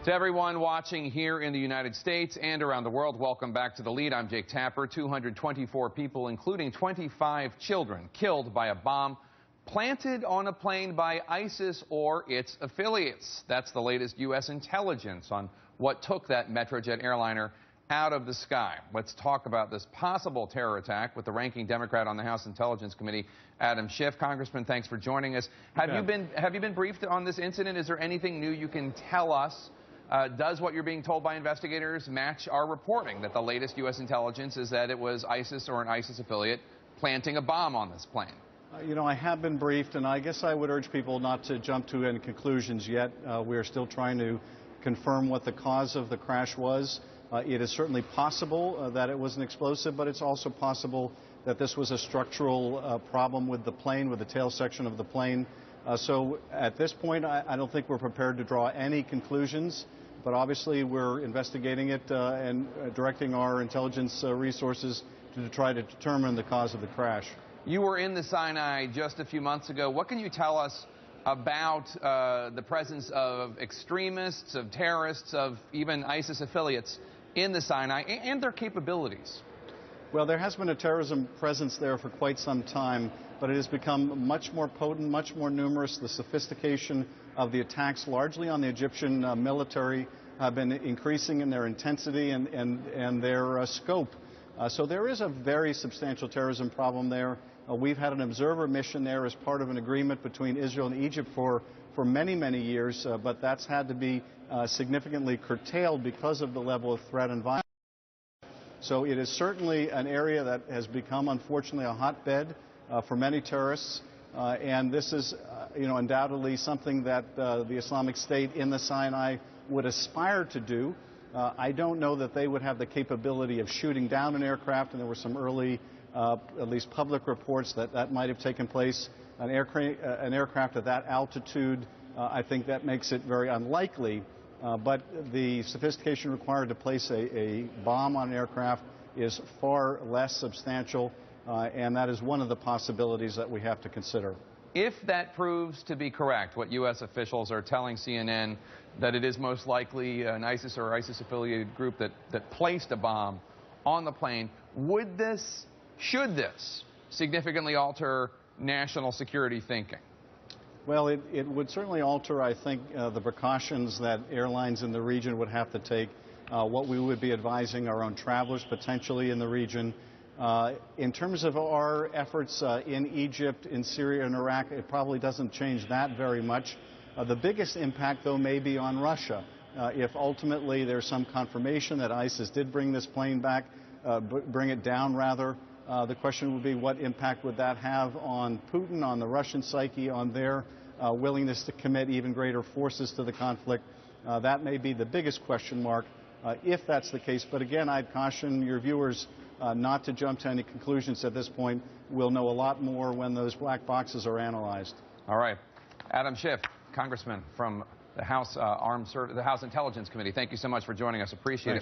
To everyone watching here in the United States and around the world, welcome back to The Lead. I'm Jake Tapper. 224 people, including 25 children, killed by a bomb planted on a plane by ISIS or its affiliates. That's the latest U.S. intelligence on what took that Metrojet airliner out of the sky. Let's talk about this possible terror attack with the ranking Democrat on the House Intelligence Committee, Adam Schiff. Congressman, thanks for joining us. Have you been briefed on this incident? Is there anything new you can tell us? Does what you're being told by investigators match our reporting that the latest U.S. intelligence is that it was ISIS or an ISIS affiliate planting a bomb on this plane? You know, I have been briefed, and I guess I would urge people not to jump to any conclusions yet. We are still trying to confirm what the cause of the crash was. It is certainly possible that it was an explosive, but it's also possible that this was a structural problem with the plane, with the tail section of the plane. So at this point, I don't think we're prepared to draw any conclusions. But obviously, we're investigating it and directing our intelligence resources to try to determine the cause of the crash. You were in the Sinai just a few months ago. What can you tell us about the presence of extremists, of terrorists, of even ISIS affiliates in the Sinai and their capabilities? Well, there has been a terrorism presence there for quite some time, but it has become much more potent, much more numerous. The sophistication of the attacks, largely on the Egyptian military, have been increasing in their intensity and their scope. So there is a very substantial terrorism problem there. We've had an observer mission there as part of an agreement between Israel and Egypt for many, many years, but that's had to be significantly curtailed because of the level of threat and violence. So it is certainly an area that has become, unfortunately, a hotbed for many terrorists. And this is, undoubtedly something that the Islamic State in the Sinai would aspire to do. I don't know that they would have the capability of shooting down an aircraft, and there were some early, at least public reports that might have taken place. An aircraft at that altitude, I think that makes it very unlikely. But the sophistication required to place a bomb on an aircraft is far less substantial, and that is one of the possibilities that we have to consider. If that proves to be correct, what U.S. officials are telling CNN, that it is most likely an ISIS or ISIS-affiliated group that placed a bomb on the plane, should this significantly alter national security thinking? Well, it would certainly alter, I think, the precautions that airlines in the region would have to take, what we would be advising our own travelers potentially in the region. In terms of our efforts in Egypt, in Syria, and Iraq, it probably doesn't change that very much. The biggest impact, though, may be on Russia. If ultimately there's some confirmation that ISIS did bring this plane back, bring it down rather, the question would be what impact would that have on Putin, on the Russian psyche, on their willingness to commit even greater forces to the conflict. That may be the biggest question mark if that's the case. But again, I'd caution your viewers not to jump to any conclusions at this point. We'll know a lot more when those black boxes are analyzed. All right. Adam Schiff, Congressman from the House Intelligence Committee, thank you so much for joining us. Appreciate it.